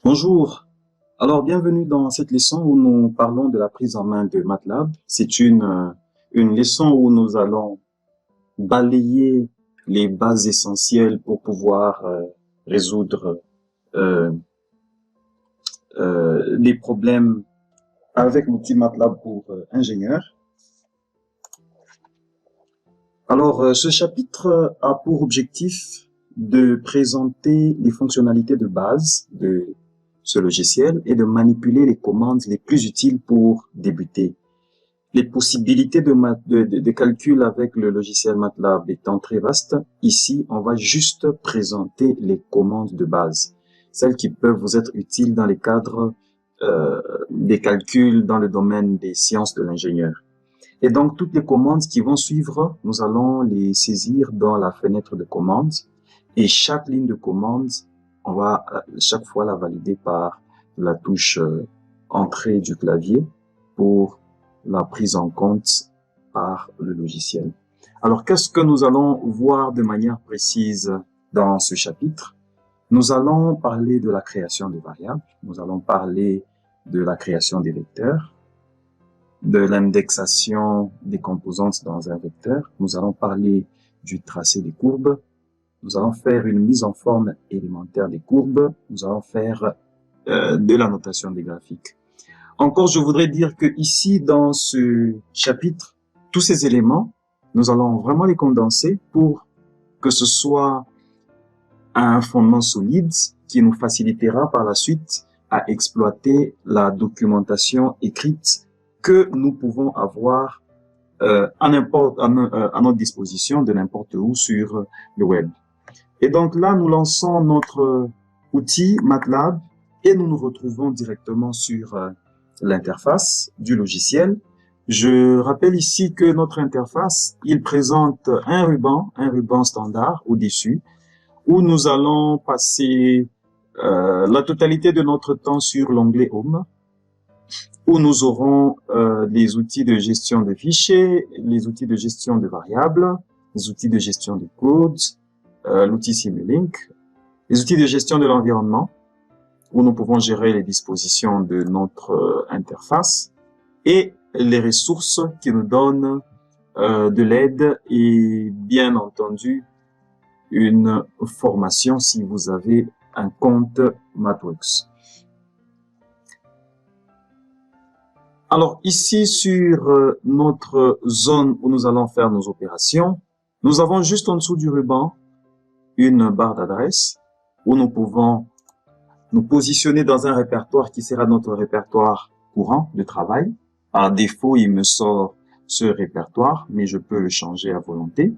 Bonjour. Alors, bienvenue dans cette leçon où nous parlons de la prise en main de MATLAB. C'est une leçon où nous allons balayer les bases essentielles pour pouvoir résoudre euh, les problèmes avec l'outil MATLAB pour ingénieurs. Alors, ce chapitre a pour objectif de présenter les fonctionnalités de base de ce logiciel et de manipuler les commandes les plus utiles pour débuter. Les possibilités de calcul avec le logiciel MATLAB étant très vastes, ici, on va juste présenter les commandes de base, celles qui peuvent vous être utiles dans les cadres des calculs dans le domaine des sciences de l'ingénieur. Et donc, toutes les commandes qui vont suivre, nous allons les saisir dans la fenêtre de commandes. Et chaque ligne de commande, on va chaque fois la valider par la touche entrée du clavier pour la prise en compte par le logiciel. Alors, qu'est-ce que nous allons voir de manière précise dans ce chapitre? Nous allons parler de la création de variables, nous allons parler de la création des vecteurs, de l'indexation des composantes dans un vecteur. Nous allons parler du tracé des courbes. Nous allons faire une mise en forme élémentaire des courbes. Nous allons faire de la notation des graphiques. Encore, je voudrais dire que ici, dans ce chapitre, tous ces éléments, nous allons vraiment les condenser pour que ce soit un fondement solide qui nous facilitera par la suite à exploiter la documentation écrite que nous pouvons avoir à notre disposition de n'importe où sur le web. Et donc là, nous lançons notre outil MATLAB et nous nous retrouvons directement sur l'interface du logiciel. Je rappelle ici que notre interface, il présente un ruban standard au-dessus, où nous allons passer la totalité de notre temps sur l'onglet Home, où nous aurons les outils de gestion de fichiers, les outils de gestion de variables, les outils de gestion de codes, l'outil Simulink, les outils de gestion de l'environnement, où nous pouvons gérer les dispositions de notre interface, et les ressources qui nous donnent de l'aide et bien entendu une formation si vous avez un compte MathWorks. Alors ici sur notre zone où nous allons faire nos opérations, nous avons juste en dessous du ruban une barre d'adresse où nous pouvons nous positionner dans un répertoire qui sera notre répertoire courant de travail. Par défaut, il me sort ce répertoire, mais je peux le changer à volonté.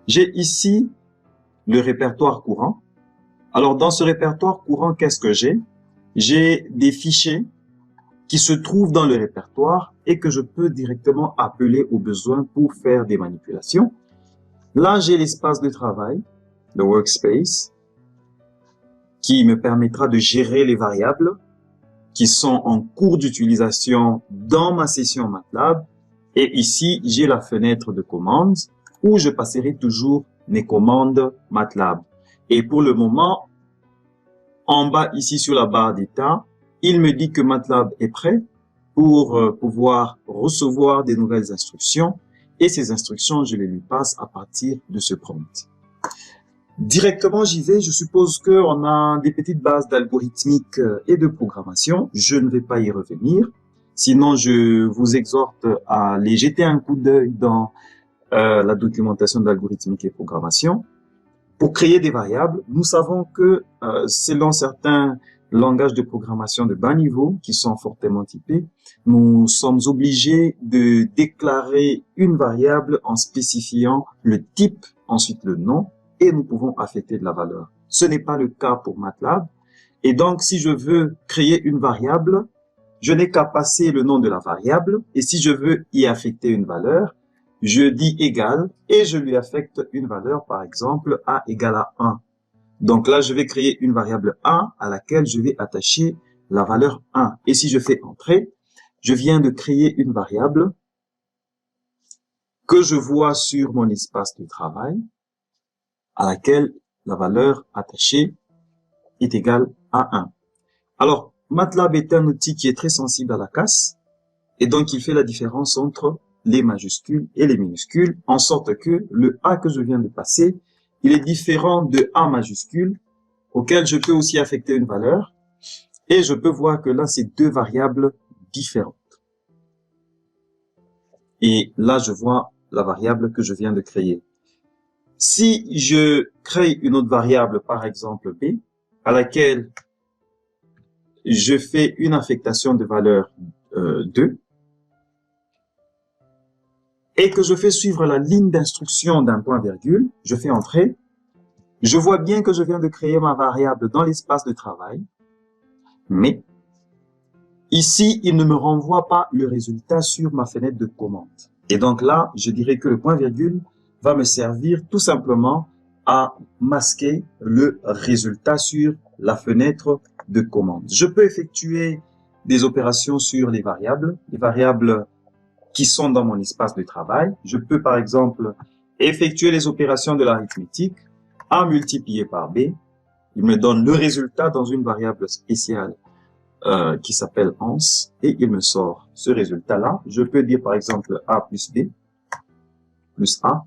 J'ai ici le répertoire courant. Alors dans ce répertoire courant, qu'est-ce que j'ai? J'ai des fichiers qui se trouvent dans le répertoire et que je peux directement appeler au besoin pour faire des manipulations. Là, j'ai l'espace de travail, le workspace, qui me permettra de gérer les variables qui sont en cours d'utilisation dans ma session MATLAB. Et ici, j'ai la fenêtre de commandes où je passerai toujours mes commandes MATLAB. Et pour le moment, en bas ici sur la barre d'état, il me dit que MATLAB est prêt pour pouvoir recevoir des nouvelles instructions. Et ces instructions, je les lui passe à partir de ce prompt. Directement, j'y vais. Je suppose qu'on a des petites bases d'algorithmique et de programmation. Je ne vais pas y revenir. Sinon, je vous exhorte à aller jeter un coup d'œil dans la documentation d'algorithmique et programmation. Pour créer des variables, nous savons que selon certains langages de programmation de bas niveau qui sont fortement typés, nous sommes obligés de déclarer une variable en spécifiant le type, ensuite le nom, et nous pouvons affecter de la valeur. Ce n'est pas le cas pour MATLAB. Et donc, si je veux créer une variable, je n'ai qu'à passer le nom de la variable. Et si je veux y affecter une valeur, je dis égal et je lui affecte une valeur, par exemple, a égale à 1. Donc là, je vais créer une variable a à laquelle je vais attacher la valeur 1. Et si je fais entrer, je viens de créer une variable que je vois sur mon espace de travail à laquelle la valeur attachée est égale à 1. Alors, MATLAB est un outil qui est très sensible à la casse, et donc il fait la différence entre les majuscules et les minuscules, en sorte que le A que je viens de passer, il est différent de A majuscule, auquel je peux aussi affecter une valeur, et je peux voir que là, c'est deux variables différentes. Et là, je vois la variable que je viens de créer. Si je crée une autre variable, par exemple B, à laquelle je fais une affectation de valeur 2, et que je fais suivre la ligne d'instruction d'un point-virgule, je fais entrer, je vois bien que je viens de créer ma variable dans l'espace de travail, mais ici, il ne me renvoie pas le résultat sur ma fenêtre de commande. Et donc là, je dirais que le point-virgule va me servir tout simplement à masquer le résultat sur la fenêtre de commande. Je peux effectuer des opérations sur les variables qui sont dans mon espace de travail. Je peux par exemple effectuer les opérations de l'arithmétique. A multiplié par B, il me donne le résultat dans une variable spéciale qui s'appelle ans, et il me sort ce résultat-là. Je peux dire par exemple A plus B plus A,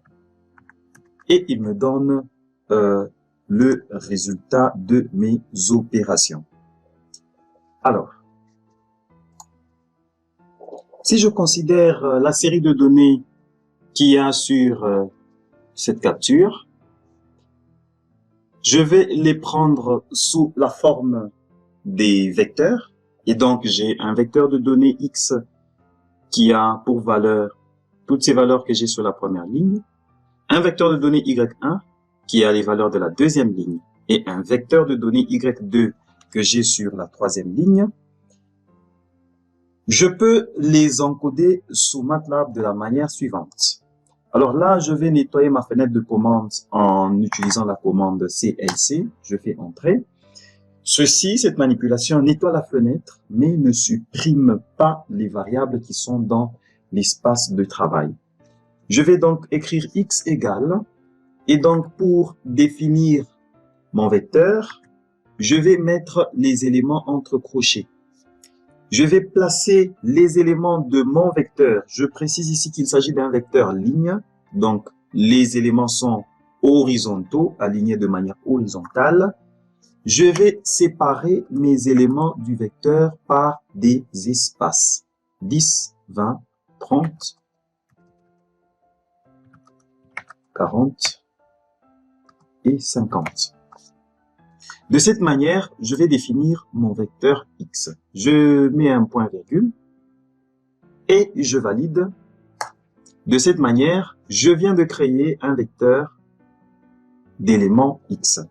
et il me donne le résultat de mes opérations. Alors, si je considère la série de données qu'il y a sur cette capture, je vais les prendre sous la forme des vecteurs. Et donc, j'ai un vecteur de données X qui a pour valeur toutes ces valeurs que j'ai sur la première ligne, un vecteur de données Y1 qui a les valeurs de la deuxième ligne, et un vecteur de données Y2 que j'ai sur la troisième ligne. Je peux les encoder sous MATLAB de la manière suivante. Alors là, je vais nettoyer ma fenêtre de commande en utilisant la commande CLC. Je fais entrer. Cette manipulation nettoie la fenêtre, mais ne supprime pas les variables qui sont dans l'espace de travail. Je vais donc écrire X égale, et donc pour définir mon vecteur, je vais mettre les éléments entre crochets. Je vais placer les éléments de mon vecteur. Je précise ici qu'il s'agit d'un vecteur ligne, donc les éléments sont horizontaux, alignés de manière horizontale. Je vais séparer mes éléments du vecteur par des espaces. 10, 20, 30, 40 et 50. De cette manière, je vais définir mon vecteur X. Je mets un point-virgule et je valide. De cette manière, je viens de créer un vecteur d'éléments X.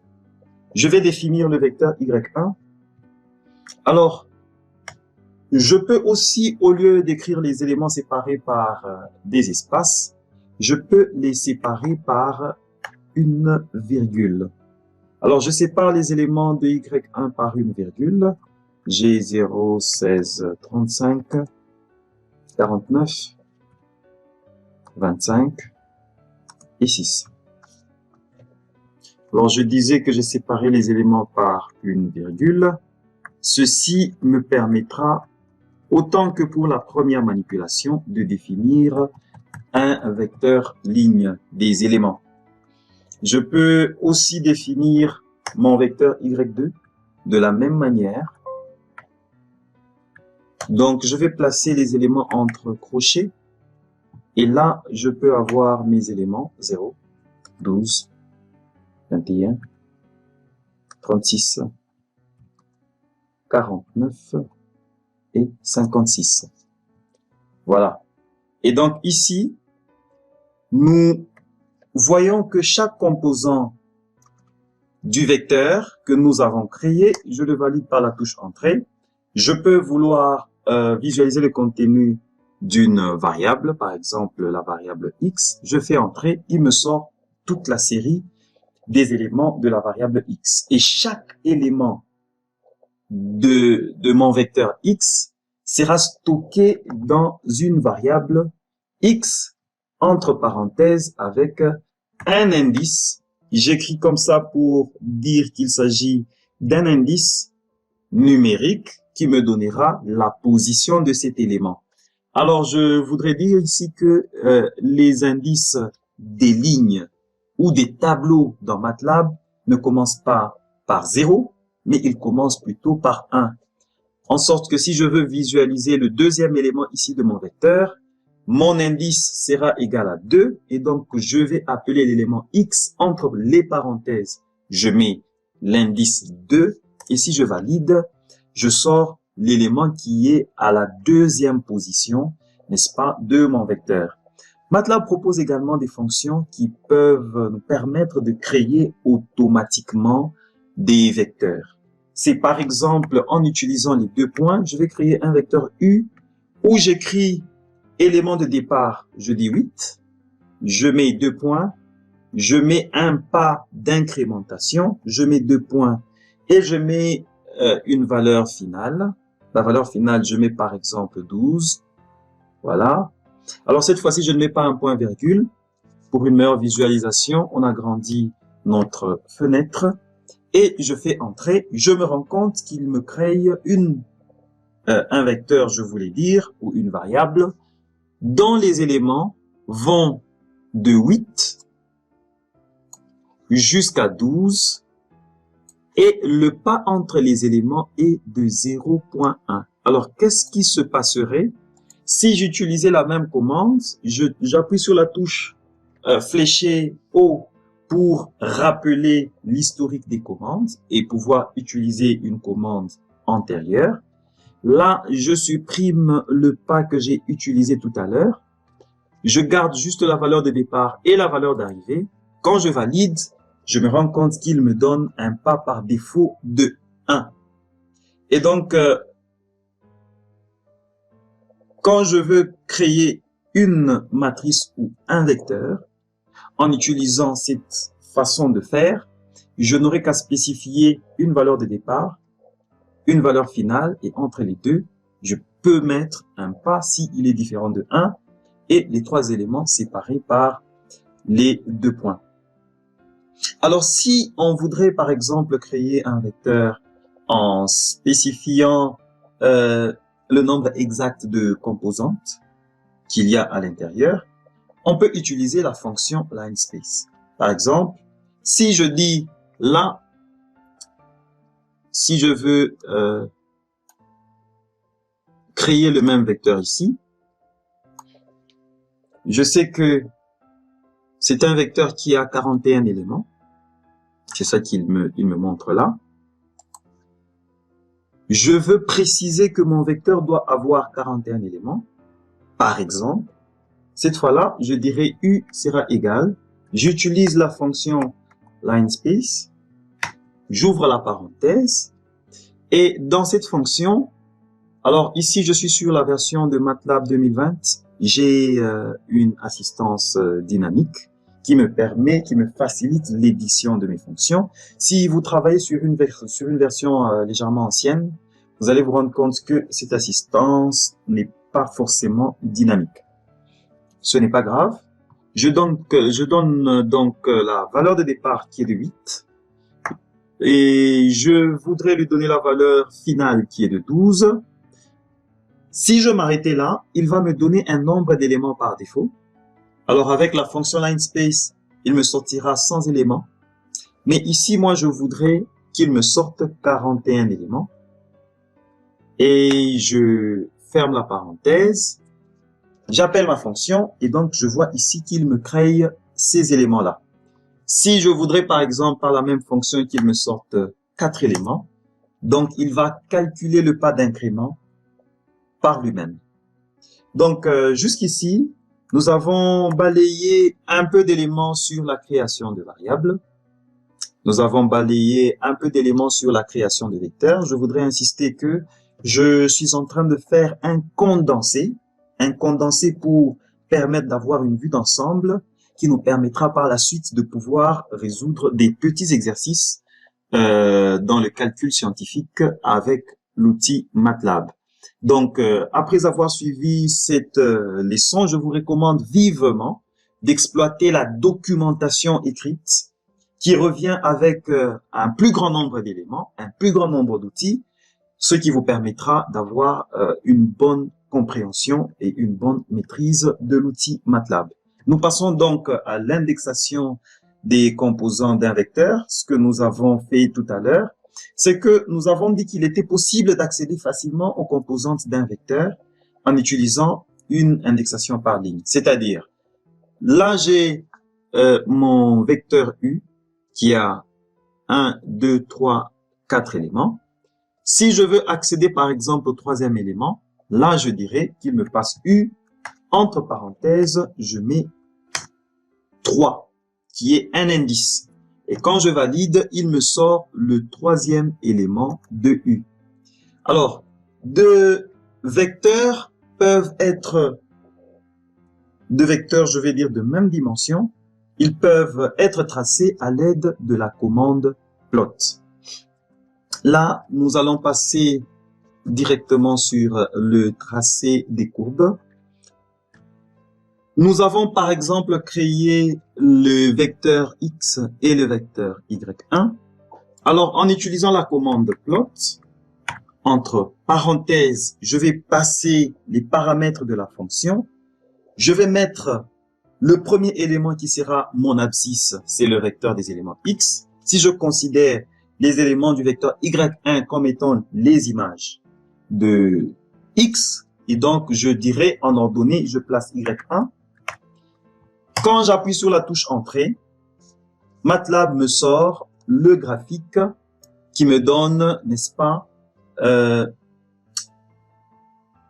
Je vais définir le vecteur Y1. Alors, je peux aussi, au lieu d'écrire les éléments séparés par des espaces, je peux les séparer par une virgule. Alors, je sépare les éléments de Y1 par une virgule. J'ai 0, 16, 35, 49, 25 et 6. Alors, je disais que j'ai séparé les éléments par une virgule. Ceci me permettra, autant que pour la première manipulation, de définir un vecteur ligne des éléments. Je peux aussi définir mon vecteur Y2 de la même manière. Donc, je vais placer les éléments entre crochets. Et là, je peux avoir mes éléments 0, 12, 21, 36, 49 et 56. Voilà. Et donc ici, nous voyons que chaque composant du vecteur que nous avons créé, je le valide par la touche Entrée. Je peux vouloir visualiser le contenu d'une variable, par exemple la variable X. Je fais Entrer, il me sort toute la série des éléments de la variable X. Et chaque élément de mon vecteur X sera stocké dans une variable X entre parenthèses avec un indice. J'écris comme ça pour dire qu'il s'agit d'un indice numérique qui me donnera la position de cet élément. Alors, je voudrais dire ici que les indices des lignes ou des tableaux dans MATLAB ne commencent pas par 0, mais ils commencent plutôt par 1. En sorte que si je veux visualiser le deuxième élément ici de mon vecteur, mon indice sera égal à 2 et donc je vais appeler l'élément x entre les parenthèses. Je mets l'indice 2 et si je valide, je sors l'élément qui est à la deuxième position, n'est-ce pas, de mon vecteur. MATLAB propose également des fonctions qui peuvent nous permettre de créer automatiquement des vecteurs. C'est par exemple en utilisant les 2 points, je vais créer un vecteur U où j'écris élément de départ, je dis 8, je mets 2 points, je mets un pas d'incrémentation, je mets 2 points et je mets une valeur finale. La valeur finale, je mets par exemple 12. Voilà. Alors cette fois-ci, je ne mets pas un point virgule. Pour une meilleure visualisation, on agrandit notre fenêtre et je fais entrer. Je me rends compte qu'il me crée un vecteur, je voulais dire, ou une variable, dont les éléments vont de 8 jusqu'à 12 et le pas entre les éléments est de 0.1. Alors, qu'est-ce qui se passerait si j'utilisais la même commande? J'appuie sur la touche fléchée haut pour rappeler l'historique des commandes et pouvoir utiliser une commande antérieure. Là, je supprime le pas que j'ai utilisé tout à l'heure. Je garde juste la valeur de départ et la valeur d'arrivée. Quand je valide, je me rends compte qu'il me donne un pas par défaut de 1. Et donc, quand je veux créer une matrice ou un vecteur, en utilisant cette façon de faire, je n'aurai qu'à spécifier une valeur de départ, une valeur finale, et entre les deux, je peux mettre un pas s'il est différent de 1, et les 3 éléments séparés par les 2 points. Alors, si on voudrait, par exemple, créer un vecteur en spécifiant le nombre exact de composantes qu'il y a à l'intérieur, on peut utiliser la fonction linspace. Par exemple, si je dis là, si je veux créer le même vecteur ici, je sais que c'est un vecteur qui a 41 éléments. C'est ça qu'il me montre là. Je veux préciser que mon vecteur doit avoir 41 éléments. Par exemple, cette fois-là, je dirais U sera égal. J'utilise la fonction linspace. J'ouvre la parenthèse. Et dans cette fonction, alors ici, je suis sur la version de MATLAB 2020. J'ai une assistance dynamique qui me permet, qui me facilite l'édition de mes fonctions. Si vous travaillez sur une version légèrement ancienne, vous allez vous rendre compte que cette assistance n'est pas forcément dynamique. Ce n'est pas grave. Je donne donc la valeur de départ qui est de 8. Et je voudrais lui donner la valeur finale qui est de 12. Si je m'arrêtais là, il va me donner un nombre d'éléments par défaut. Alors avec la fonction linspace, il me sortira 100 éléments. Mais ici, moi, je voudrais qu'il me sorte 41 éléments. Et je ferme la parenthèse. J'appelle ma fonction et donc je vois ici qu'il me crée ces éléments-là. Si je voudrais par exemple par la même fonction qu'il me sorte 4 éléments, donc il va calculer le pas d'incrément par lui-même. Donc jusqu'ici, nous avons balayé un peu d'éléments sur la création de variables. Nous avons balayé un peu d'éléments sur la création de vecteurs. Je voudrais insister que je suis en train de faire un condensé pour permettre d'avoir une vue d'ensemble qui nous permettra par la suite de pouvoir résoudre des petits exercices dans le calcul scientifique avec l'outil MATLAB. Donc, après avoir suivi cette leçon, je vous recommande vivement d'exploiter la documentation écrite qui revient avec un plus grand nombre d'éléments, un plus grand nombre d'outils ce qui vous permettra d'avoir une bonne compréhension et une bonne maîtrise de l'outil MATLAB. Nous passons donc à l'indexation des composants d'un vecteur. Ce que nous avons fait tout à l'heure, c'est que nous avons dit qu'il était possible d'accéder facilement aux composantes d'un vecteur en utilisant une indexation par ligne. C'est-à-dire, là j'ai mon vecteur U qui a 1, 2, 3, 4 éléments. Si je veux accéder par exemple au troisième élément, là je dirais qu'il me passe U, entre parenthèses, je mets 3, qui est un indice. Et quand je valide, il me sort le troisième élément de U. Alors, deux vecteurs peuvent être deux vecteurs, je vais dire, de même dimension. Ils peuvent être tracés à l'aide de la commande plot. Là, nous allons passer directement sur le tracé des courbes. Nous avons par exemple créé le vecteur X et le vecteur Y1. Alors, en utilisant la commande plot, entre parenthèses, je vais passer les paramètres de la fonction. Je vais mettre le premier élément qui sera mon abscisse, c'est le vecteur des éléments X. Si je considère les éléments du vecteur Y1 comme étant les images de X, et donc je dirais en ordonnée, je place Y1. Quand j'appuie sur la touche Entrée, MATLAB me sort le graphique qui me donne, n'est-ce pas, la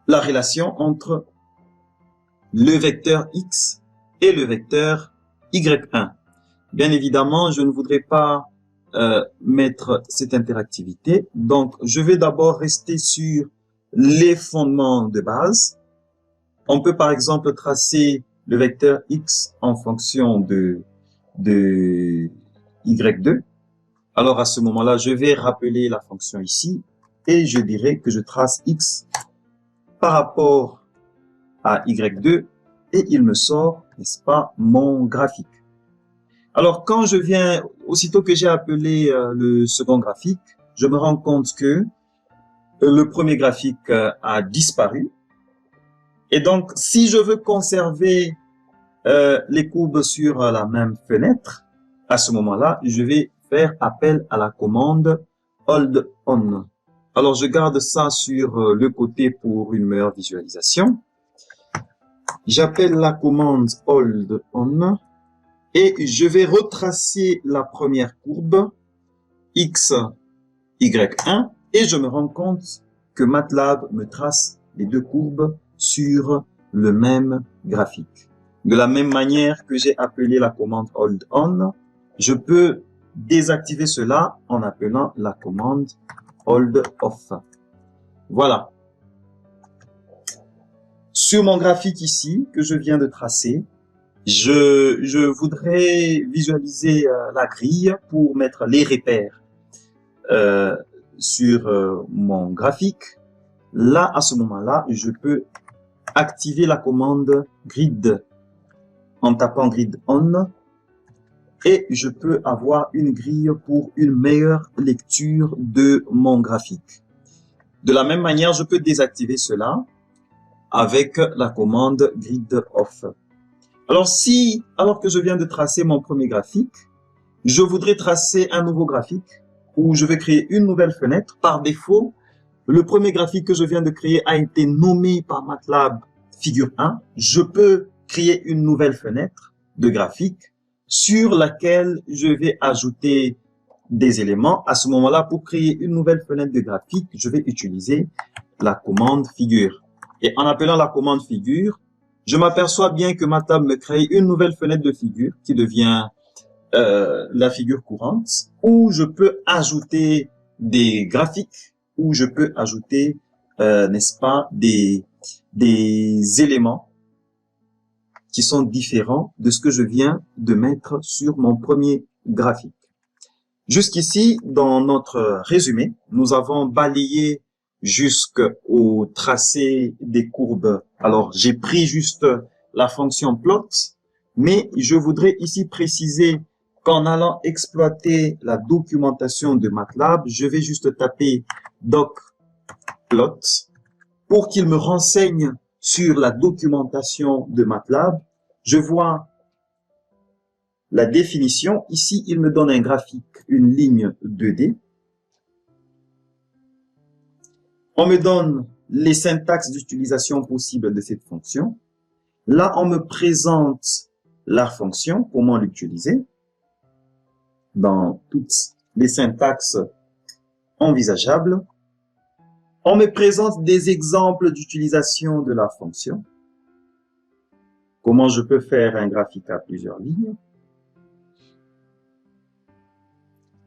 relation entre le vecteur X et le vecteur Y1. Bien évidemment, je ne voudrais pas mettre cette interactivité. Donc, je vais d'abord rester sur les fondements de base. On peut par exemple tracer le vecteur X en fonction de Y2. Alors, à ce moment-là, je vais rappeler la fonction ici et je dirais que je trace X par rapport à Y2 et il me sort, n'est-ce pas, mon graphique. Alors, quand je viens, aussitôt que j'ai appelé le second graphique, je me rends compte que le premier graphique a disparu. Et donc, si je veux conserver les courbes sur la même fenêtre, à ce moment-là, je vais faire appel à la commande hold on. Alors, je garde ça sur le côté pour une meilleure visualisation. J'appelle la commande hold on et je vais retracer la première courbe X, Y1 et je me rends compte que MATLAB me trace les deux courbes sur le même graphique. De la même manière que j'ai appelé la commande hold on, je peux désactiver cela en appelant la commande hold off. Voilà. Sur mon graphique ici, que je viens de tracer, je voudrais visualiser la grille pour mettre les repères sur mon graphique. Là, à ce moment-là, je peux activer la commande grid en tapant grid on et je peux avoir une grille pour une meilleure lecture de mon graphique. De la même manière, je peux désactiver cela avec la commande grid off. Alors alors que je viens de tracer mon premier graphique, je voudrais tracer un nouveau graphique où je vais créer une nouvelle fenêtre. Par défaut, le premier graphique que je viens de créer a été nommé par MATLAB figure 1. Je peux créer une nouvelle fenêtre de graphique sur laquelle je vais ajouter des éléments. À ce moment-là, pour créer une nouvelle fenêtre de graphique, je vais utiliser la commande figure. Et en appelant la commande figure, je m'aperçois bien que MATLAB me crée une nouvelle fenêtre de figure qui devient la figure courante, où je peux ajouter des graphiques, où je peux ajouter, n'est-ce pas, des éléments qui sont différents de ce que je viens de mettre sur mon premier graphique. Jusqu'ici, dans notre résumé, nous avons balayé jusqu'au tracé des courbes. Alors, j'ai pris juste la fonction plot, mais je voudrais ici préciser qu'en allant exploiter la documentation de MATLAB, je vais juste taper doc plot pour qu'il me renseigne sur la documentation de MATLAB. Je vois la définition. Ici, il me donne un graphique, une ligne 2D. On me donne les syntaxes d'utilisation possibles de cette fonction. Là, on me présente la fonction, comment l'utiliser dans toutes les syntaxes envisageables. On me présente des exemples d'utilisation de la fonction. Comment je peux faire un graphique à plusieurs lignes.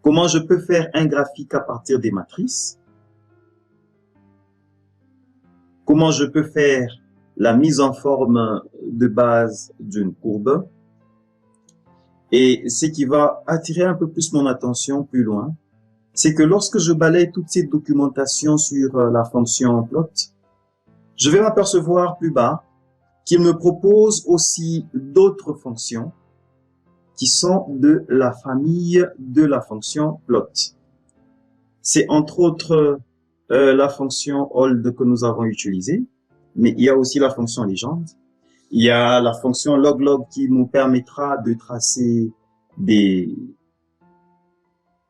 Comment je peux faire un graphique à partir des matrices. Comment je peux faire la mise en forme de base d'une courbe. Et ce qui va attirer un peu plus mon attention plus loin, c'est que lorsque je balaye toute cette documentation sur la fonction plot, je vais m'apercevoir plus bas qu'il me propose aussi d'autres fonctions qui sont de la famille de la fonction plot. C'est entre autres la fonction hold que nous avons utilisée, mais il y a aussi la fonction légende. Il y a la fonction log qui nous permettra de tracer des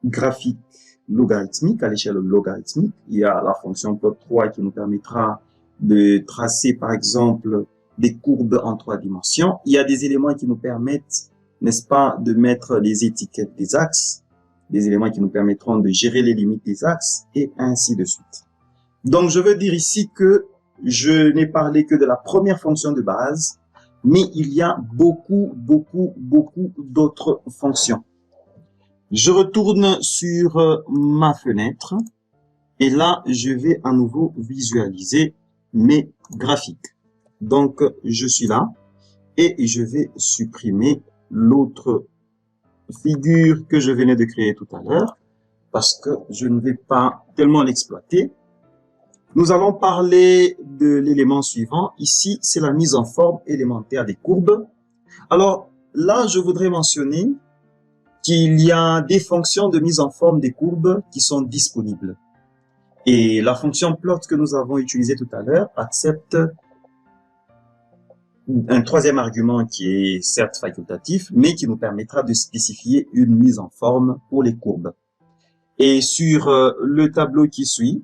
graphiques logarithmiques à l'échelle logarithmique. Il y a la fonction plot3 qui nous permettra de tracer par exemple des courbes en 3 dimensions. Il y a des éléments qui nous permettent, n'est-ce pas, de mettre les étiquettes des axes, des éléments qui nous permettront de gérer les limites des axes et ainsi de suite. Donc je veux dire ici que je n'ai parlé que de la première fonction de base, mais il y a beaucoup d'autres fonctions. Je retourne sur ma fenêtre et là, je vais à nouveau visualiser mes graphiques. Donc, je suis là et je vais supprimer l'autre figure que je venais de créer tout à l'heure parce que je ne vais pas tellement l'exploiter. Nous allons parler de l'élément suivant. Ici, c'est la mise en forme élémentaire des courbes. Alors là, je voudrais mentionner qu'il y a des fonctions de mise en forme des courbes qui sont disponibles. Et la fonction plot que nous avons utilisée tout à l'heure accepte un troisième argument qui est certes facultatif, mais qui nous permettra de spécifier une mise en forme pour les courbes. Et sur le tableau qui suit,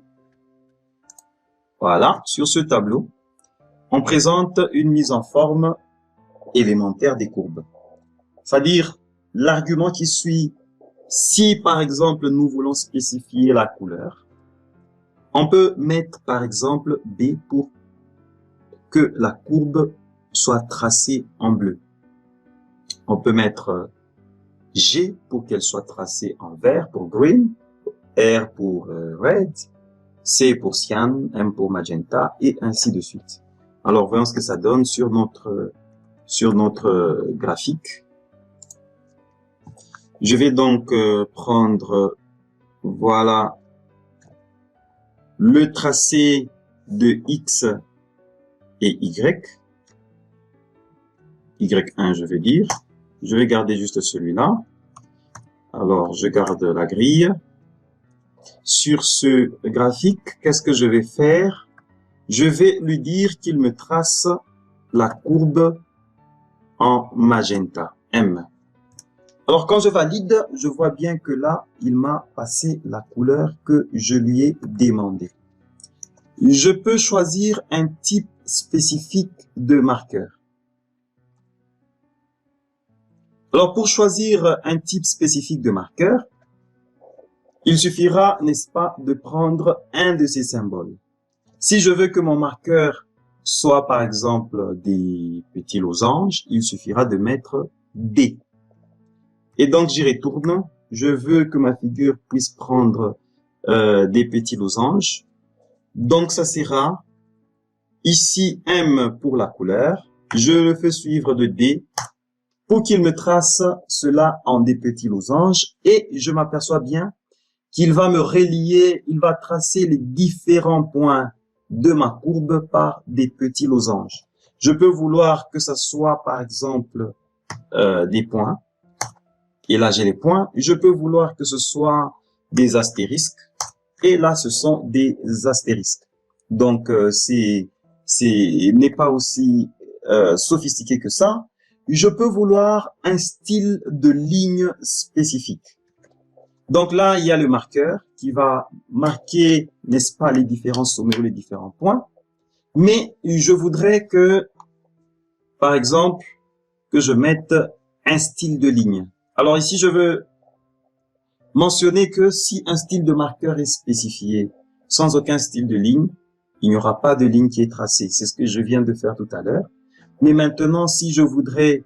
voilà, sur ce tableau, on présente une mise en forme élémentaire des courbes. C'est-à-dire, l'argument qui suit, si par exemple nous voulons spécifier la couleur, on peut mettre par exemple B pour que la courbe soit tracée en bleu. On peut mettre G pour qu'elle soit tracée en vert pour green, R pour red, C pour cyan, M pour magenta et ainsi de suite. Alors voyons ce que ça donne sur notre graphique. Je vais donc prendre, voilà, le tracé de X et Y. Y1, je vais dire. Je vais garder juste celui-là. Alors, je garde la grille. Sur ce graphique, qu'est-ce que je vais faire? Je vais lui dire qu'il me trace la courbe en magenta, M. Alors, quand je valide, je vois bien que là, il m'a passé la couleur que je lui ai demandé. Je peux choisir un type spécifique de marqueur. Alors, pour choisir un type spécifique de marqueur, il suffira, n'est-ce pas, de prendre un de ces symboles. Si je veux que mon marqueur soit, par exemple, des petits losanges, il suffira de mettre D. Et donc, j'y retourne. Je veux que ma figure puisse prendre des petits losanges. Donc, ça sera ici M pour la couleur. Je le fais suivre de D pour qu'il me trace cela en des petits losanges. Et je m'aperçois bien qu'il va me relier, il va tracer les différents points de ma courbe par des petits losanges. Je peux vouloir que ça soit, par exemple, des points. Et là, j'ai les points. Je peux vouloir que ce soit des astérisques. Et là, ce sont des astérisques. Donc, n'est pas aussi sophistiqué que ça. Je peux vouloir un style de ligne spécifique. Donc là, il y a le marqueur qui va marquer, n'est-ce pas, les différents sommets ou les différents points. Mais je voudrais que, par exemple, que je mette un style de ligne. Alors ici, je veux mentionner que si un style de marqueur est spécifié sans aucun style de ligne, il n'y aura pas de ligne qui est tracée. C'est ce que je viens de faire tout à l'heure. Mais maintenant, si je voudrais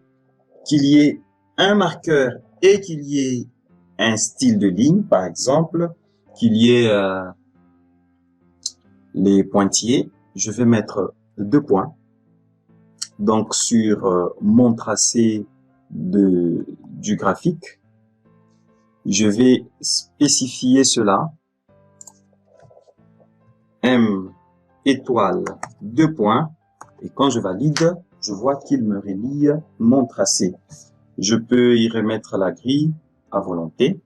qu'il y ait un marqueur et qu'il y ait un style de ligne, par exemple, qu'il y ait les pointillés, je vais mettre 2 points. Donc, sur mon tracé du graphique, je vais spécifier cela. M étoile 2 points. Et quand je valide, je vois qu'il me relie mon tracé. Je peux y remettre la grille à volonté.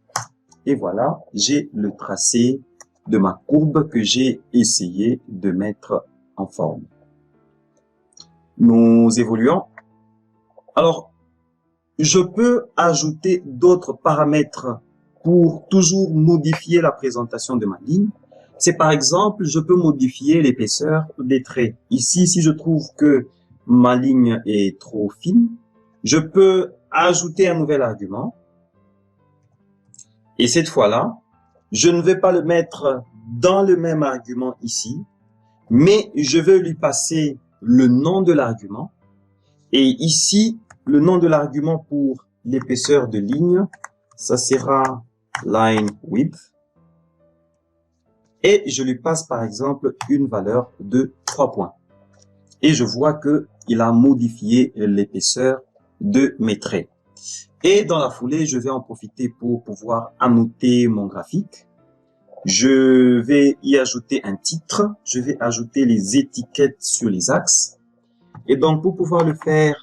Et voilà, j'ai le tracé de ma courbe que j'ai essayé de mettre en forme. Nous évoluons. Alors, je peux ajouter d'autres paramètres pour toujours modifier la présentation de ma ligne. C'est par exemple, je peux modifier l'épaisseur des traits. Ici, si je trouve que ma ligne est trop fine, je peux ajouter un nouvel argument. Et cette fois-là, je ne vais pas le mettre dans le même argument ici, mais je vais lui passer le nom de l'argument. Et ici, le nom de l'argument pour l'épaisseur de ligne, ça sera line width. Et je lui passe par exemple une valeur de 3 points. Et je vois que il a modifié l'épaisseur de mes traits. Et dans la foulée, je vais en profiter pour pouvoir annoter mon graphique. Je vais y ajouter un titre. Je vais ajouter les étiquettes sur les axes. Et donc, pour pouvoir le faire,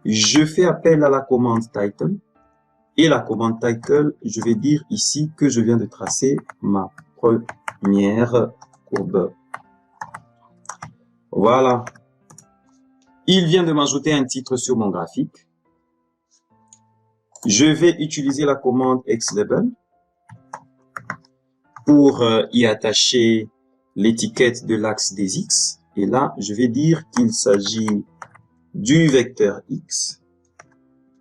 je fais appel à la commande title. Et la commande title, je vais dire ici que je viens de tracer ma première courbe. Voilà. Il vient de m'ajouter un titre sur mon graphique. Je vais utiliser la commande xlabel pour y attacher l'étiquette de l'axe des X. Et là, je vais dire qu'il s'agit du vecteur X,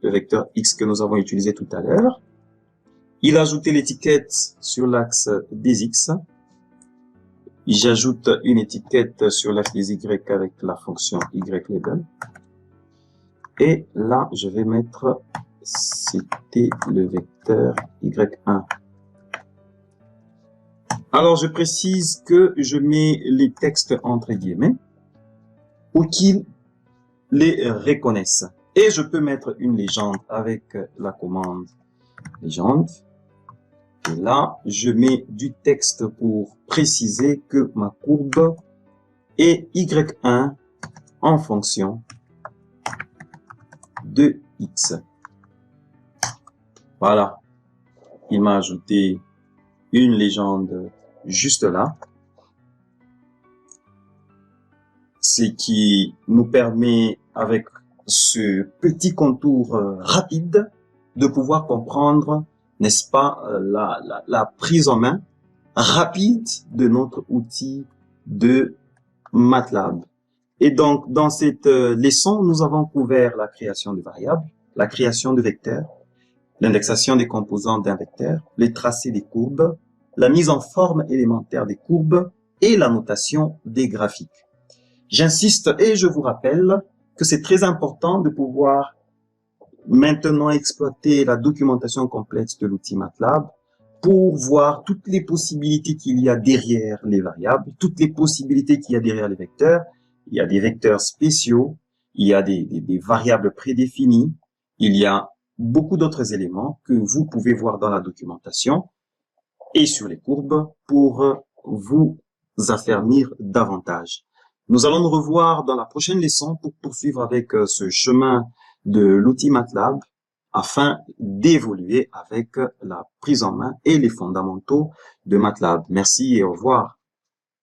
le vecteur X que nous avons utilisé tout à l'heure. Il a ajouté l'étiquette sur l'axe des X. J'ajoute une étiquette sur l'axe des Y avec la fonction ylabel. Et là, je vais mettre, c'était le vecteur Y1. Alors, je précise que je mets les textes entre guillemets pour qu'ils les reconnaissent. Et je peux mettre une légende avec la commande légende. Et là, je mets du texte pour préciser que ma courbe est Y1 en fonction de X. Voilà. Il m'a ajouté une légende juste là. Ce qui nous permet, avec ce petit contour rapide, de pouvoir comprendre, n'est-ce pas, la prise en main rapide de notre outil de MATLAB. Et donc, dans cette leçon, nous avons couvert la création de variables, la création de vecteurs, l'indexation des composants d'un vecteur, les tracés des courbes, la mise en forme élémentaire des courbes et la notation des graphiques. J'insiste et je vous rappelle que c'est très important de pouvoir maintenant exploiter la documentation complète de l'outil MATLAB pour voir toutes les possibilités qu'il y a derrière les variables, toutes les possibilités qu'il y a derrière les vecteurs. Il y a des vecteurs spéciaux, il y a des variables prédéfinies, il y a beaucoup d'autres éléments que vous pouvez voir dans la documentation et sur les courbes pour vous affermir davantage. Nous allons nous revoir dans la prochaine leçon pour poursuivre avec ce chemin de l'outil MATLAB afin d'évoluer avec la prise en main et les fondamentaux de MATLAB. Merci et au revoir.